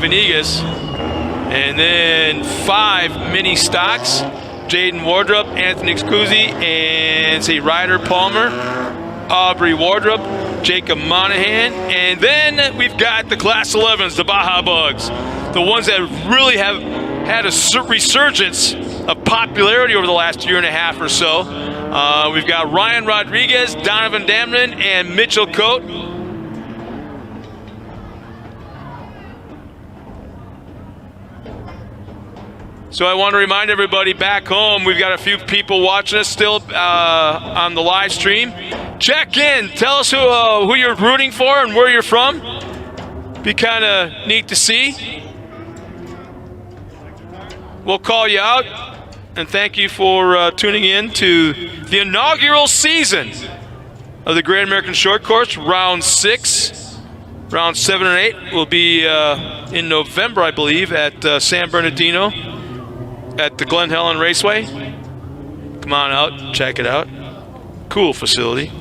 Venegas. And then 5 mini stocks. Jaden Wardrop, Anthony Exclusi, and say Ryder Palmer, Aubrey Wardrop, Jacob Monahan. And then we've got the Class 11s, the Baja Bugs. The ones that really have had a resurgence of popularity over the last year and a half or so. We've got Ryan Rodriguez, Donovan Damnon, and Mitchell Coate. So I want to remind everybody back home, we've got a few people watching us still on the live stream. Check in, tell us who you're rooting for and where you're from. Be kind of neat to see. We'll call you out, and thank you for tuning in to the inaugural season of the Great American Short Course, round 6. Round 7 and 8 will be in November, I believe, at San Bernardino at the Glen Helen Raceway. Come on out, check it out. Cool facility.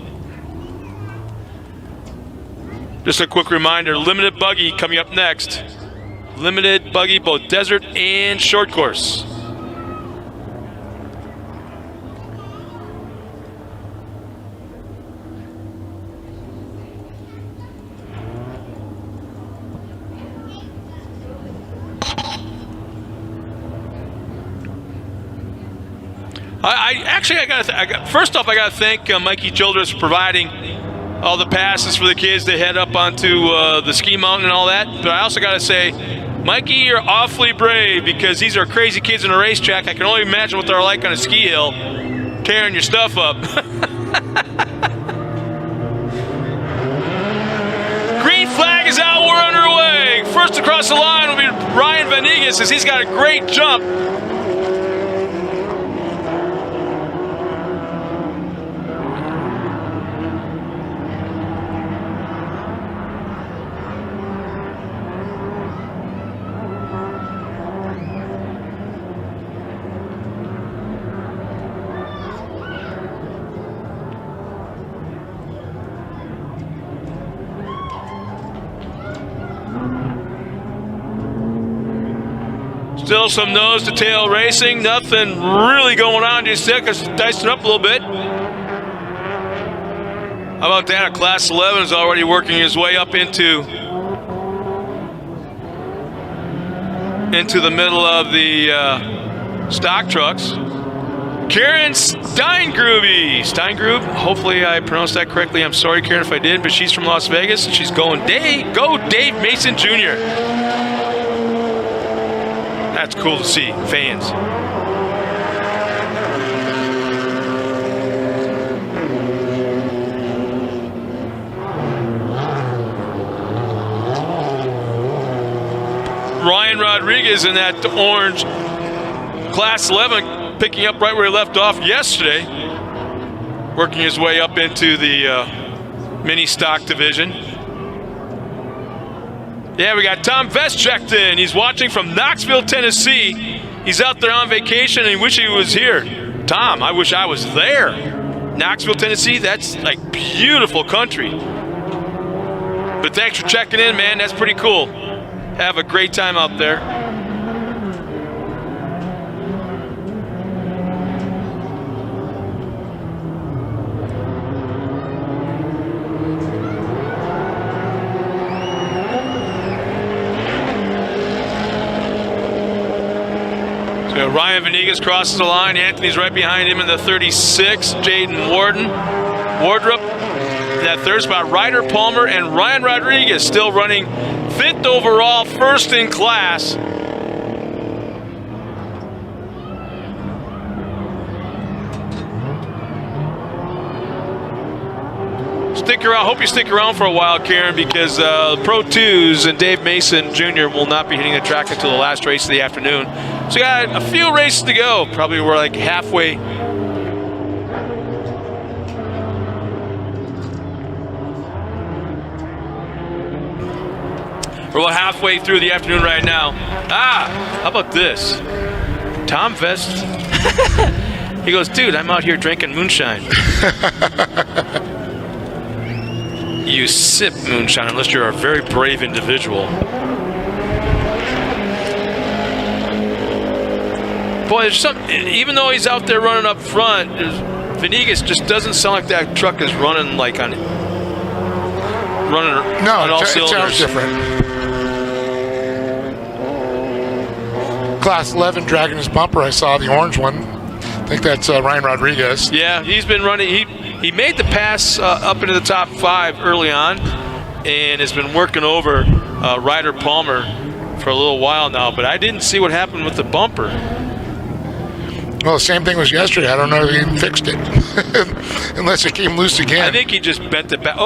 Just a quick reminder, limited buggy coming up next. Limited buggy, both desert and short course. First off, I got to thank Mikey Childress for providing all the passes for the kids to head up onto the ski mountain and all that. But I also got to say, Mikey, you're awfully brave, because these are crazy kids in a racetrack. I can only imagine what they're like on a ski hill, tearing your stuff up. Green flag is out, we're underway. First across the line will be Ryan Venegas, as he's got a great jump. Still some nose-to-tail racing. Nothing really going on just yet, because it's dicing up a little bit. How about that? A Class 11 is already working his way up into the middle of the stock trucks. Karen Steingrube, hopefully I pronounced that correctly. I'm sorry, Karen, if I did, but she's from Las Vegas, and she's going, go Dave Mason Jr. That's cool to see, fans. Ryan Rodriguez in that orange Class 11, picking up right where he left off yesterday, working his way up into the mini stock division. Yeah, we got Tom Vest checked in. He's watching from Knoxville, Tennessee. He's out there on vacation and he wishes he was here. Tom, I wish I was there. Knoxville, Tennessee, that's like beautiful country. But thanks for checking in, man. That's pretty cool. Have a great time out there. Ryan Venegas crosses the line. Anthony's right behind him in the 36. Jaden Wardrop in that third spot. Ryder Palmer and Ryan Rodriguez still running 5th overall, first in class. Stick around. Hope you stick around for a while, Karen, because Pro 2s and Dave Mason Jr. will not be hitting the track until the last race of the afternoon. So we got a few races to go. Probably we're like halfway. We're about halfway through the afternoon right now. How about this? Tom Vest. He goes, dude, I'm out here drinking moonshine. You sip moonshine unless you're a very brave individual. Boy, there's some. Even though he's out there running up front, Venegas just doesn't sound like that truck is running like on all cylinders. It sounds different. Class 11 dragging his bumper. I saw the orange one. I think that's Ryan Rodriguez. Yeah, he's been running. He made the pass up into the top 5 early on, and has been working over Ryder Palmer for a little while now. But I didn't see what happened with the bumper. Well, the same thing was yesterday. I don't know if he fixed it, unless it came loose again. I think he just bent it back.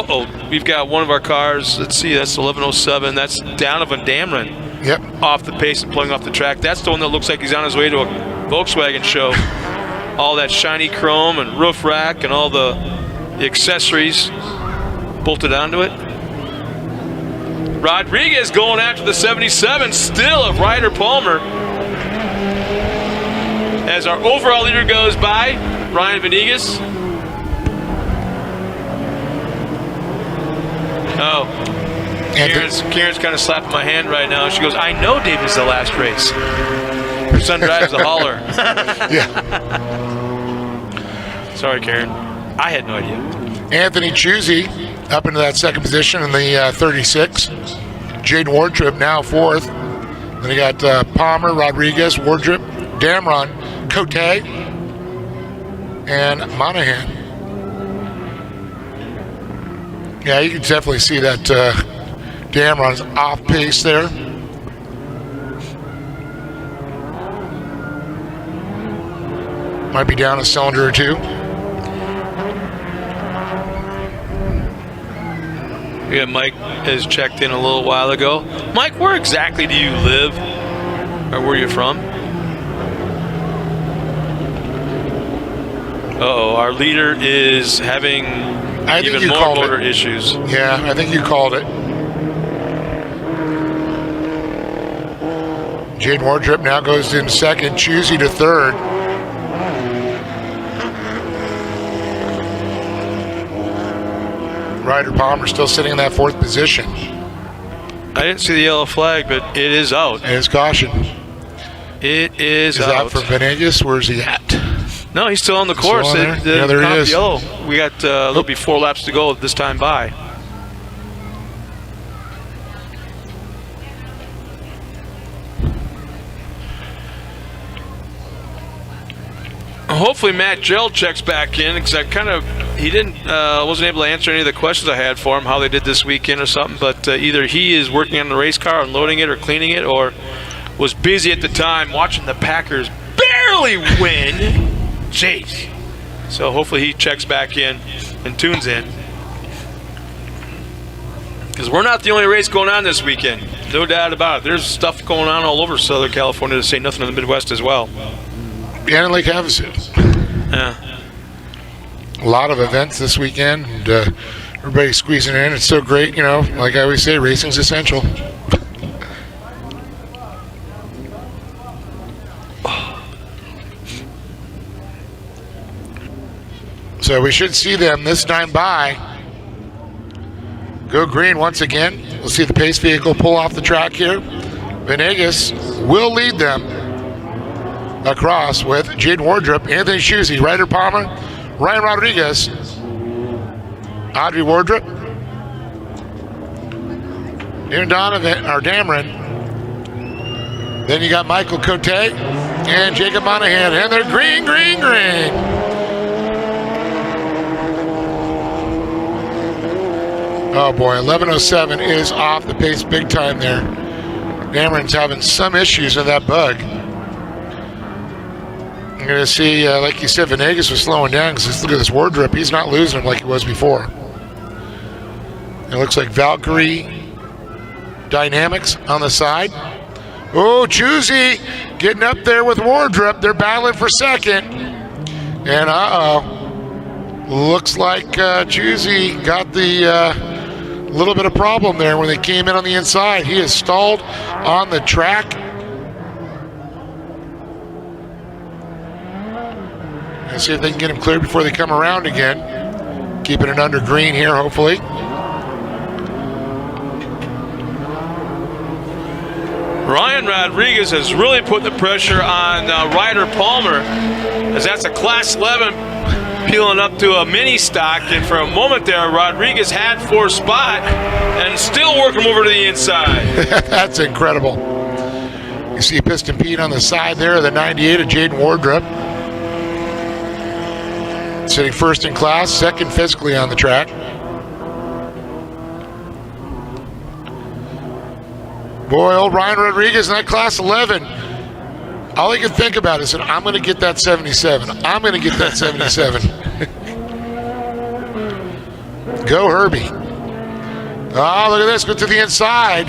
We've got one of our cars. Let's see, that's 1107. That's Donovan Dameron. Yep. Off the pace and pulling off the track. That's the one that looks like he's on his way to a Volkswagen show. All that shiny chrome and roof rack and all the accessories bolted onto it. Rodriguez going after the 77 still of Ryder Palmer. As our overall leader goes by, Ryan Venegas. Oh, Karen's kind of slapping my hand right now. She goes, I know David's the last race. Her son drives the hauler. Yeah. Sorry, Karen. I had no idea. Anthony Chusey up into that second position in the 36. Jaden Wardrop now 4th. Then you got Palmer, Rodriguez, Wardrop, Damron, Cote, and Monahan. Yeah, you can definitely see that Damron's off pace there. Might be down a cylinder or two. Yeah, Mike has checked in a little while ago. Mike, where exactly do you live? Or where are you from? Uh-oh, our leader is having even more motor issues. Yeah, I think you called it. Jaden Wardrop now goes in second, Chusey to third. Ryder Palmer still sitting in that 4th position. I didn't see the yellow flag, but it is out. It is caution. It is out. Is that for Venegas? Where's he at? No, he's still on the course. Yeah, there he is. Yellow. We got a little bit 4 laps to go this time by. Hopefully Matt Gerald checks back in, because he wasn't able to answer any of the questions I had for him, how they did this weekend or something, but either he is working on the race car, unloading it or cleaning it, or was busy at the time watching the Packers barely win. Jeez. So hopefully he checks back in and tunes in, because we're not the only race going on this weekend. No doubt about it. There's stuff going on all over Southern California, to say nothing in the Midwest as well. And in Lake Havasu. Yeah. A lot of events this weekend, and everybody's squeezing in. It's so great, like I always say, racing's essential. So we should see them this time by. Go green once again. We'll see the pace vehicle pull off the track here. Venegas will lead them across with Jaden Wardrop, Anthony Chusey, Ryder Palmer, Ryan Rodriguez, Audrey Wardrop, Aaron Donovan, or Dameron. Then you got Michael Cote and Jacob Monahan, and they're green. Oh boy, 11:07 is off the pace big time there. Dameron's having some issues with that bug. You're going to see, like you said, Venegas was slowing down, because look at this Wardrop. He's not losing him like he was before. It looks like Valkyrie Dynamics on the side. Oh, Chusey getting up there with Wardrop. They're battling for second. And looks like Chusey got the little bit of problem there when they came in on the inside. He is stalled on the track. Let's see if they can get him cleared before they come around again. Keeping it under green here, hopefully. Ryan Rodriguez has really put the pressure on Ryder Palmer, as that's a Class 11 peeling up to a mini stock. And for a moment there, Rodriguez had 4th spot and still working over to the inside. That's incredible. You see Piston Pete on the side there, the 98 of Jaden Wardrop. Sitting 1st in class, 2nd physically on the track. Boy, old Ryan Rodriguez in that Class 11. All he could think about is, I'm going to get that 77. I'm going to get that 77. Go Herbie. Oh, look at this. Go to the inside.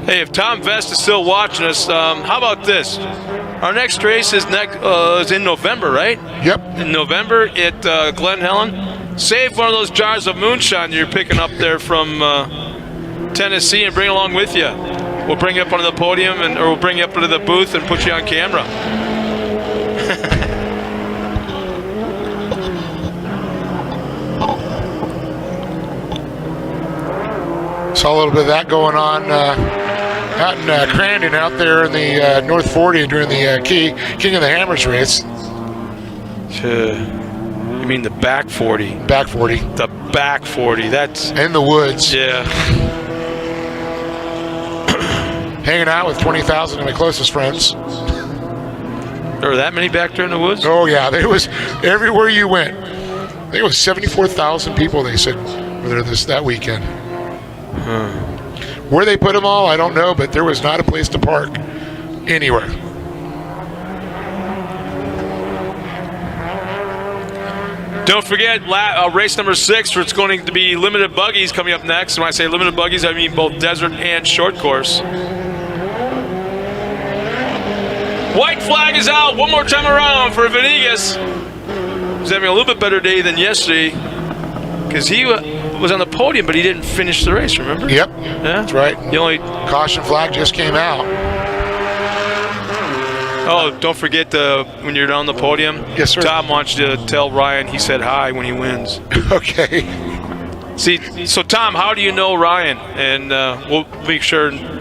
Hey, if Tom Vest is still watching us, how about this? Our next race is in November, right? Yep. In November at Glen Helen. Save one of those jars of moonshine you're picking up there from Tennessee and bring it along with you. We'll bring you up onto the podium, or we'll bring you up into the booth and put you on camera. Saw a little bit of that going on out in Crandon, out there in the North 40 during the King of the Hammers race. You mean the back 40? Back 40. The back 40. That's in the woods. Yeah. Hanging out with 20,000 of my closest friends. There were that many back there in the woods? Oh yeah, there was everywhere you went. I think it was 74,000 people, they said, were there that weekend. Where they put them all, I don't know, but there was not a place to park anywhere. Don't forget race number 6, where it's going to be limited buggies coming up next. And when I say limited buggies, I mean both desert and short course. White flag is out one more time around for Venegas. He's having a little bit better day than yesterday, because he was on the podium, but he didn't finish the race, remember? Yep, yeah? That's right. The only caution flag just came out. Oh, don't forget when you're on the podium. Yes, sir. Tom wants you to tell Ryan he said hi when he wins. Okay. See, so Tom, how do you know Ryan? And we'll make sure and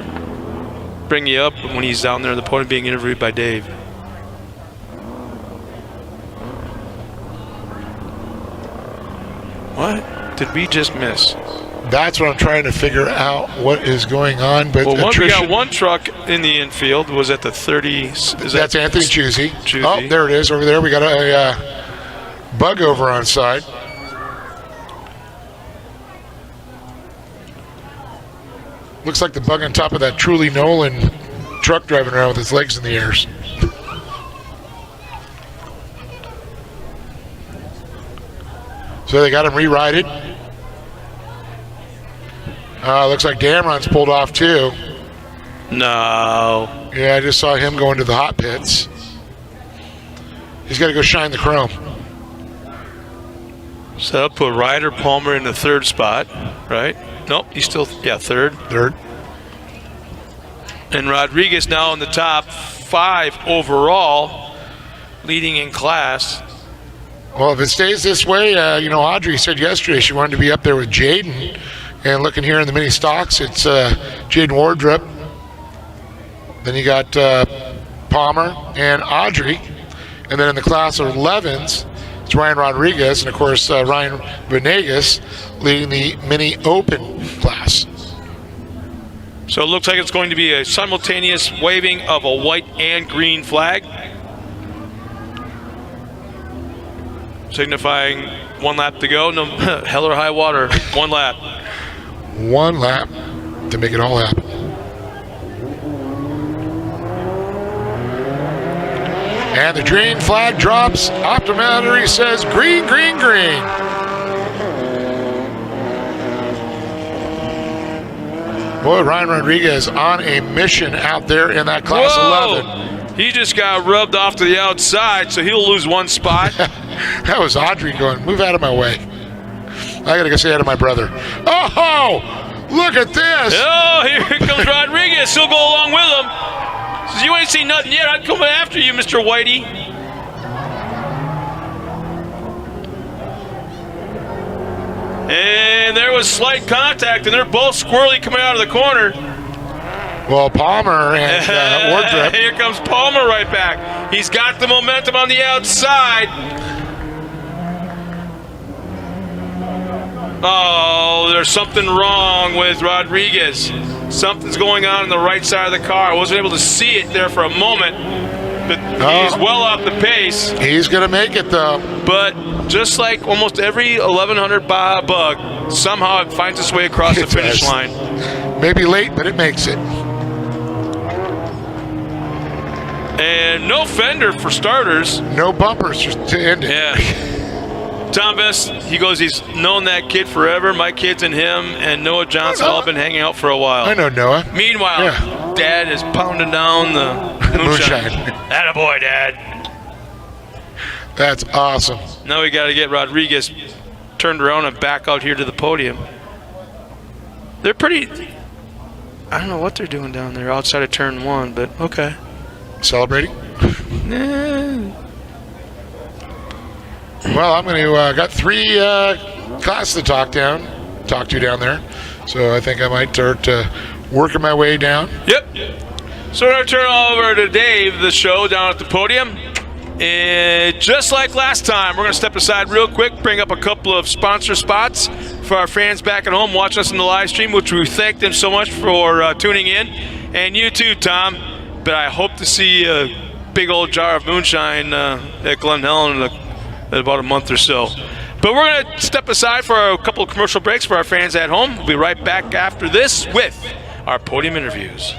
bring you up when he's down there on the podium being interviewed by Dave. What did we just miss? That's what I'm trying to figure out, what is going on. But well, we got one truck in the infield. Was at the 30. That's Anthony Chusey. Oh, there it is over there. We got a bug over on side. Looks like the bug on top of that Truly Nolan truck driving around with his legs in the air. So they got him re-righted. Looks like Damron's pulled off too. No. Yeah, I just saw him going to the hot pits. He's got to go shine the chrome. So that'll put Ryder Palmer in the 3rd spot, right? Nope, he's still, 3rd. 3rd. And Rodriguez now in the top 5 overall, leading in class. Well, if it stays this way, Audrey said yesterday she wanted to be up there with Jaden. And looking here in the mini stocks, it's Jaden Wardrop. Then you got Palmer and Audrey. And then in the class of 11s, it's Ryan Rodriguez. And, of course, Ryan Venegas leading the mini open class. So it looks like it's going to be a simultaneous waving of a white and green flag, signifying 1 lap to go. No, hell or high water, 1 lap. 1 lap to make it all happen. And the green flag drops. Optometry says green, green, green. Boy, Ryan Rodriguez on a mission out there in that class 11. He just got rubbed off to the outside, so he'll lose 1 spot. That was Audrey going, move out of my way. I got to go say hi to my brother. Oh, look at this. Oh, here comes Rodriguez. He'll go along with him. Says, you ain't seen nothing yet. I'd come after you, Mr. Whitey. And there was slight contact, and they're both squirrely coming out of the corner. Well, Palmer and Wardrop. Here comes Palmer right back. He's got the momentum on the outside. Oh, there's something wrong with Rodriguez. Something's going on the right side of the car. I wasn't able to see it there for a moment, but he's well off the pace. He's going to make it, though. But just like almost every 1100 bug, somehow it finds its way across the finish line. Maybe late, but it makes it. And no fender for starters. No bumpers to end it. Yeah. Tom Best, he goes, he's known that kid forever. My kids and him and Noah Johnson all been hanging out for a while. I know Noah. Meanwhile, Dad is pounding down the moonshine. Attaboy, Dad. That's awesome. Now we got to get Rodriguez turned around and back out here to the podium. They're pretty, I don't know what they're doing down there outside of turn 1, but okay. Celebrating? Well, I'm going to got 3 classes to talk to down there. So I think I might start working my way down. Yep. So we're going to turn over to Dave, the show down at the podium. And just like last time, we're going to step aside real quick, bring up a couple of sponsor spots for our fans back at home watching us in the live stream, which we thank them so much for tuning in. And you too, Tom. But I hope to see a big old jar of moonshine at Glen Helen in about a month or so. But we're going to step aside for a couple of commercial breaks for our fans at home. We'll be right back after this with our podium interviews.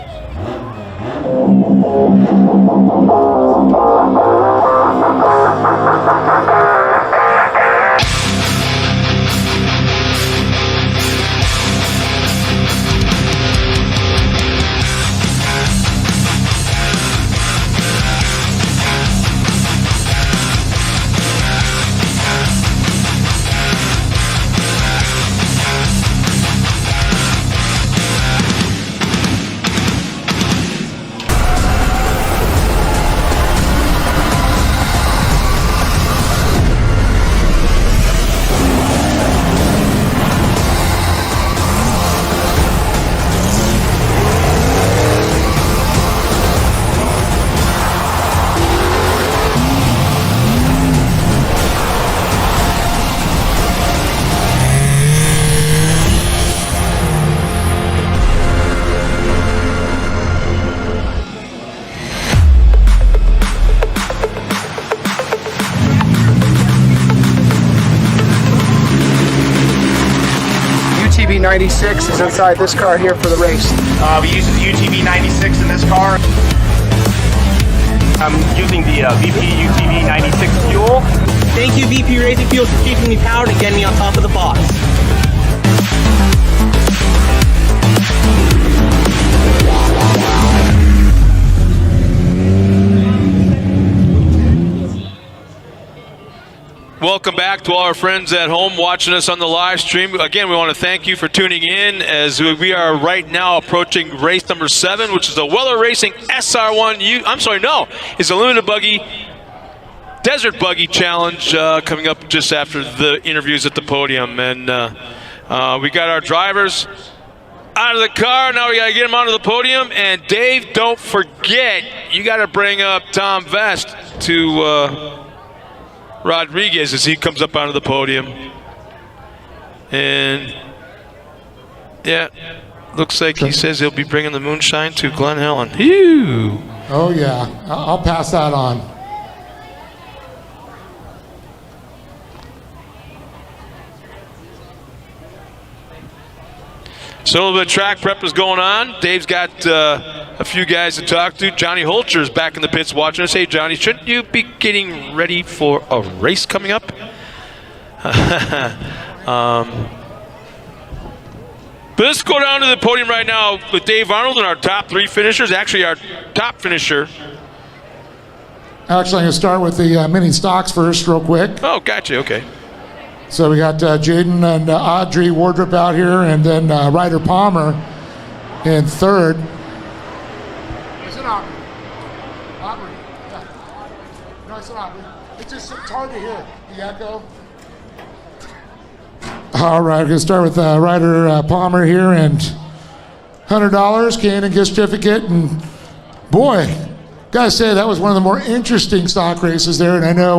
UTV 96 is inside this car here for the race. We use the UTV 96 in this car. I'm using the VP UTV 96 fuel. Thank you, VP Racing Fuels, for keeping me powered and getting me on top of the box. Welcome back to all our friends at home watching us on the live stream. Again, we want to thank you for tuning in as we are right now approaching race number 7, which is the Weller Racing SR1. It's a limited buggy, desert buggy challenge coming up just after the interviews at the podium. And we got our drivers out of the car. Now we got to get them onto the podium. And Dave, don't forget, you got to bring up Tom Vest to Rodriguez as he comes up onto the podium. And yeah, looks like he says he'll be bringing the moonshine to Glen Helen. Phew. Oh yeah, I'll pass that on. So a little bit of track prep is going on. Dave's got a few guys to talk to. Johnny Holcher's back in the pits watching us. Hey, Johnny, shouldn't you be getting ready for a race coming up? But let's go down to the podium right now with Dave Arnold and our top 3 finishers. Actually, our top finisher. Actually, I'm going to start with the mini stocks first real quick. Oh, gotcha, okay. So we got Jaden and Audrey Wardrop out here, and then Ryder Palmer in 3rd. Is it Aubrey? Aubrey, yeah. No, it's not Aubrey. It's hard to hear, the echo. All right, we're going to start with Ryder Palmer here, and $100 Cannon gift certificate. And boy, gotta say that was one of the more interesting stock races there, and I know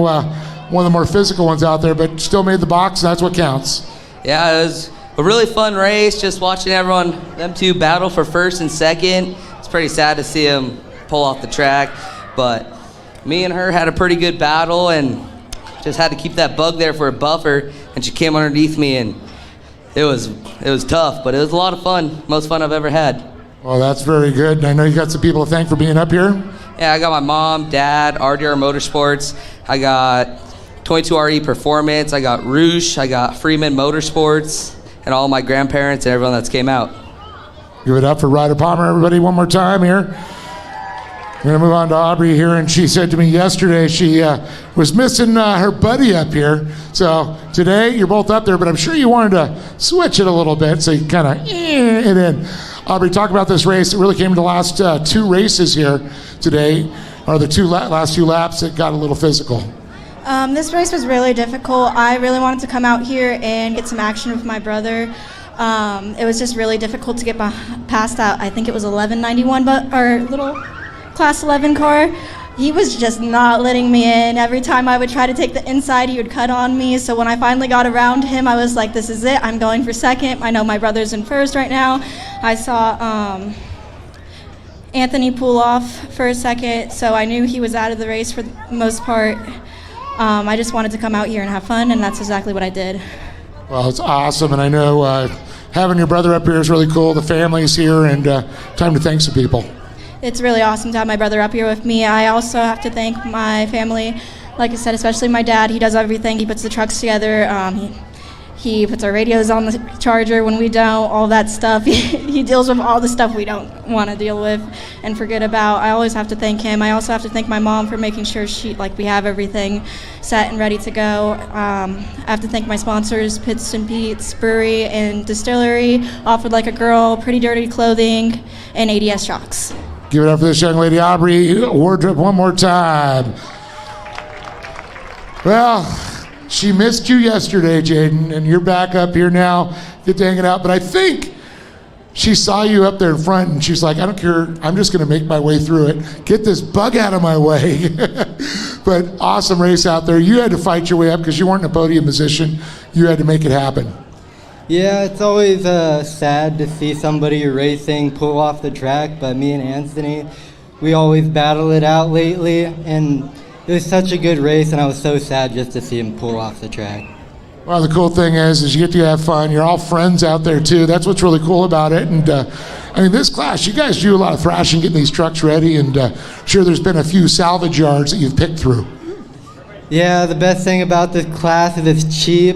one of the more physical ones out there, but still made the box, and that's what counts. Yeah, it was a really fun race, just watching them two battle for first and second. It's pretty sad to see them pull off the track, but me and her had a pretty good battle and just had to keep that bug there for a buffer, and she came underneath me, and it was tough, but it was a lot of fun. Most fun I've ever had. Well, that's very good. And I know you got some people to thank for being up here. Yeah, I got my mom, dad, RDR Motorsports. I got 22RE Performance. I got Roosh. I got Freeman Motorsports, and all my grandparents and everyone that's came out. Give it up for Ryder Palmer, everybody, one more time here. We're going to move on to Aubrey here, and she said to me yesterday she was missing her buddy up here. So today you're both up there, but I'm sure you wanted to switch it a little bit so you kind of it in. Aubrey, talk about this race. It really came to the last two races here today, or the last two laps that got a little physical. This race was really difficult. I really wanted to come out here and get some action with my brother. It was just really difficult to get past that. I think it was 1191, but our little Class 11 car. He was just not letting me in. Every time I would try to take the inside, he would cut on me. So when I finally got around him, I was like, this is it. I'm going for second. I know my brother's in first right now. I saw Anthony pull off for a second, so I knew he was out of the race for the most part. I just wanted to come out here and have fun, and that's exactly what I did. Well, it's awesome, and I know having your brother up here is really cool. The family's here, and time to thank some people. It's really awesome to have my brother up here with me. I also have to thank my family, like I said, especially my dad. He does everything. He puts the trucks together. He puts our radios on the charger when we don't, all that stuff. He deals with all the stuff we don't want to deal with and forget about. I always have to thank him. I also have to thank my mom for making sure we have everything set and ready to go. I have to thank my sponsors, Pits and Pete's Brewery and Distillery, Offered Like a Girl, Pretty Dirty Clothing, and ADS Shocks. Give it up for this young lady, Aubrey Wardrop, one more time. Well, she missed you yesterday, Jaden, and you're back up here now. Get to hanging out. But I think she saw you up there in front, and she's like, I don't care. I'm just going to make my way through it. Get this bug out of my way. But awesome race out there. You had to fight your way up because you weren't in a podium position. You had to make it happen. Yeah, it's always sad to see somebody racing pull off the track, but me and Anthony, we always battle it out lately, and it was such a good race, and I was so sad just to see him pull off the track. Well, the cool thing is you get to have fun. You're all friends out there, too. That's what's really cool about it. And, I mean, this class, you guys do a lot of thrashing, getting these trucks ready, and sure there's been a few salvage yards that you've picked through. Yeah, the best thing about this class is it's cheap.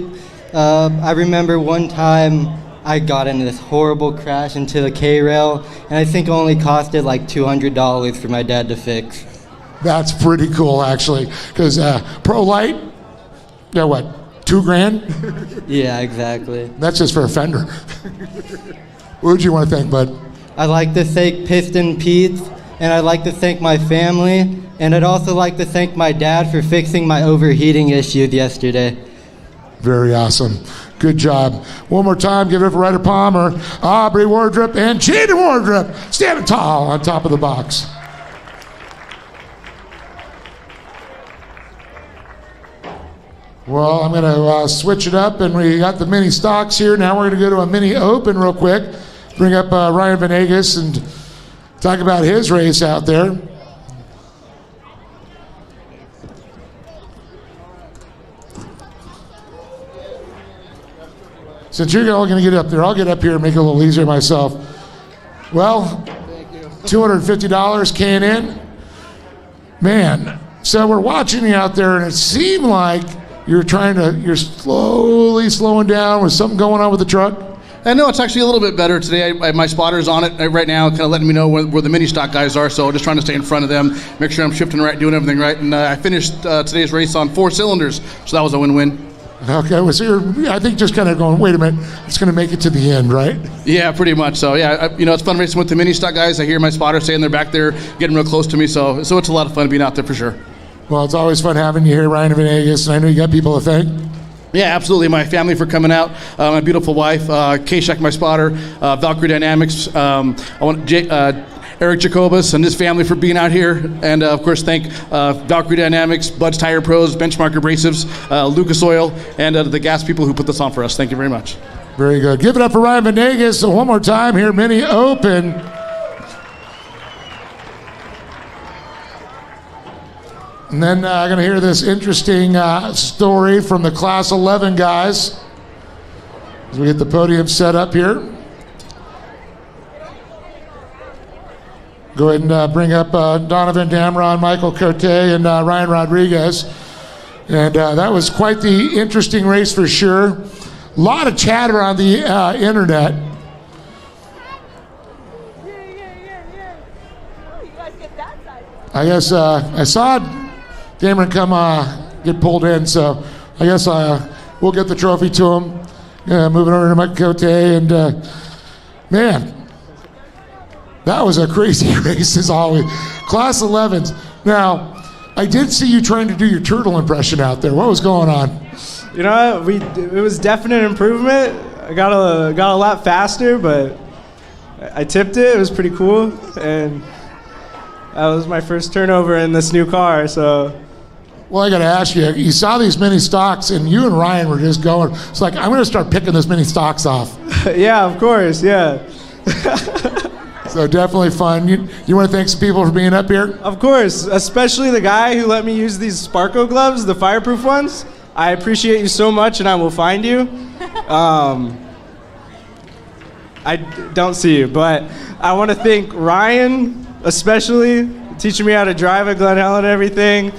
I remember one time I got into this horrible crash into the K-rail, and I think it only costed like $200 for my dad to fix. That's pretty cool, actually, because Pro Light, yeah, what, $2,000? Yeah, exactly. That's just for a fender. What would you want to thank, bud? I'd like to thank Piston Pete's, and I'd like to thank my family, and I'd also like to thank my dad for fixing my overheating issues yesterday. Very awesome. Good job. One more time, give it up for Ryder Palmer, Aubrey Wardrop, and Jaden Wardrop standing tall on top of the box. Well, I'm going to switch it up, and we got the mini stocks here. Now we're going to go to a mini open real quick. Bring up Ryan Venegas and talk about his race out there. Since you're all going to get up there, I'll get up here and make it a little easier myself. Well, $250 K&N. Man, so we're watching you out there, and it seemed like you're slowly slowing down. Was something going on with the truck? I know it's actually a little bit better today. I have my spotters on it right now, kind of letting me know where the mini stock guys are. So just trying to stay in front of them, make sure I'm shifting right, doing everything right. And I finished today's race on 4 cylinders, so that was a win-win. Okay, well, so you're, I think, just kind of going, wait a minute, it's going to make it to the end, right? Yeah, pretty much. So, yeah, it's fun racing with the mini stock guys. I hear my spotters saying they're back there getting real close to me, so it's a lot of fun being out there for sure. Well, it's always fun having you here, Ryan Venegas, and I know you got people to thank. Yeah, absolutely. My family for coming out. My beautiful wife, K-Shack, my spotter, Valkyrie Dynamics. I want Eric Jacobus and his family for being out here. And of course, thank Valkyrie Dynamics, Bud's Tire Pros, Benchmark Abrasives, Lucas Oil, and the gas people who put this on for us. Thank you very much. Very good. Give it up for Ryan Venegas. So one more time here, Mini Open. And then I'm going to hear this interesting story from the Class 11 guys as we get the podium set up here. Go ahead and bring up Donovan Damron, Michael Cote, and Ryan Rodriguez. And that was quite the interesting race for sure. A lot of chatter on the internet. I guess I saw Cameron come get pulled in, so I guess we'll get the trophy to him. Moving over to Mike Cote, and man, that was a crazy race as always. Class 11s. Now, I did see you trying to do your turtle impression out there. What was going on? You know, it was definite improvement. I got a lot faster, but I tipped it. It was pretty cool, and that was my first turnover in this new car, so. Well, I got to ask you, you saw these mini stocks, and you and Ryan were just going, it's like, I'm going to start picking those mini stocks off. Yeah, of course, yeah. So definitely fun. You want to thank some people for being up here? Of course, especially the guy who let me use these Sparko gloves, the fireproof ones. I appreciate you so much, and I will find you. I don't see you, but I want to thank Ryan, especially, teaching me how to drive at Glen Helen and everything.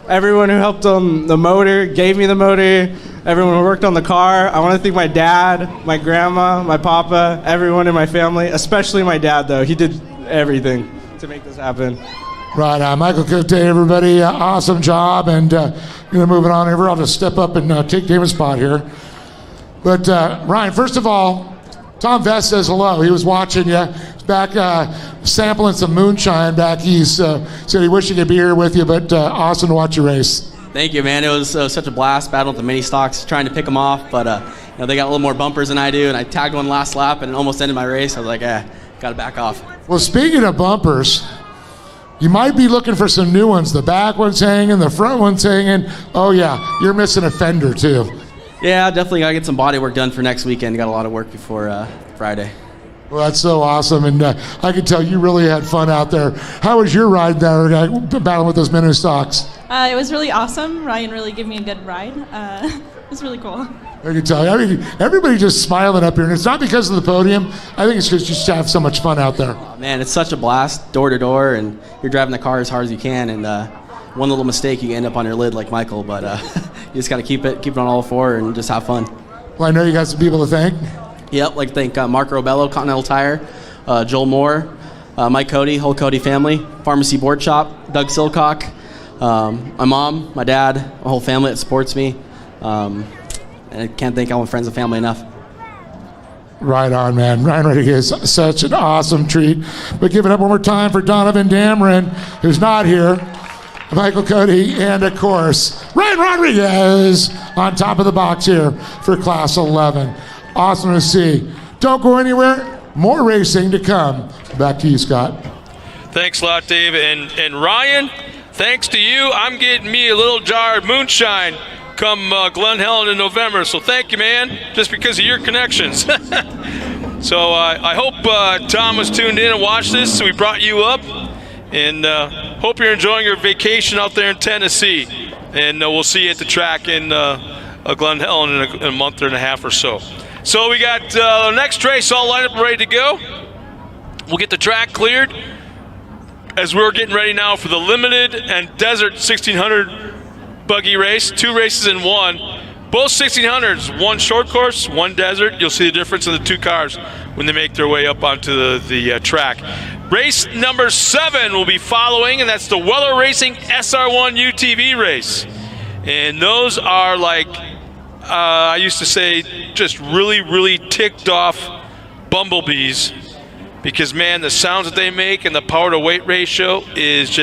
Everyone who helped on the motor, gave me the motor, everyone who worked on the car. I want to thank my dad, my grandma, my papa, everyone in my family, especially my dad, though. He did everything to make this happen. Right, Michael Cote, everybody, awesome job. And moving on over, I'll just step up and take David's spot here. But Ryan, first of all, Tom Vest says hello. He was watching you. He's back sampling some moonshine back east. Said he wished he could be here with you, but awesome to watch you race. Thank you, man. It was such a blast battle with the mini stocks, trying to pick them off, but they got a little more bumpers than I do, and I tagged one last lap and it almost ended my race. I was like, got to back off. Well, speaking of bumpers, you might be looking for some new ones. The back one's hanging, the front one's hanging. Oh yeah, you're missing a fender too. Yeah, definitely got to get some body work done for next weekend. Got a lot of work before Friday. Well, that's so awesome, and I can tell you really had fun out there. How was your ride there, battling with those mini stocks? It was really awesome. Ryan really gave me a good ride. It was really cool. I can tell you. I mean, everybody just smiling up here, and it's not because of the podium. I think it's because you just have so much fun out there. Oh, man, it's such a blast, door to door, and you're driving the car as hard as you can, and one little mistake, you can end up on your lid like Michael, but you just got to keep it on all four and just have fun. Well, I know you got some people to thank. Yep, like to thank Mark Robello, Continental Tire, Joel Moore, Mike Cody, whole Cody family, Pharmacy Board Shop, Doug Silcock, my mom, my dad, my whole family that supports me. And I can't thank all my friends and family enough. Right on, man. Ryan Rodriguez, such an awesome treat. But give it up one more time for Donovan Damron, who's not here, Michael Cody, and of course, Ryan Rodriguez on top of the box here for Class 11. Awesome to see. Don't go anywhere. More racing to come. Back to you, Scott. Thanks a lot, Dave. And Ryan, thanks to you, I'm getting me a little jar of moonshine come Glen Helen in November. So thank you, man, just because of your connections. So I hope Tom was tuned in and watched this, so we brought you up. And hope you're enjoying your vacation out there in Tennessee. And we'll see you at the track in Glen Helen in a month and a half or so. So we got the next race all lined up and ready to go. We'll get the track cleared as we're getting ready now for the limited and desert 1600 buggy race. 2 races in one. Both 1600s, one short course, one desert. You'll see the difference in the 2 cars when they make their way up onto the track. Race number 7 will be following, and that's the Weller Racing SR1 UTV race. And those are like, I used to say, just really, really ticked off bumblebees, because man, the sounds that they make and the power to weight ratio is just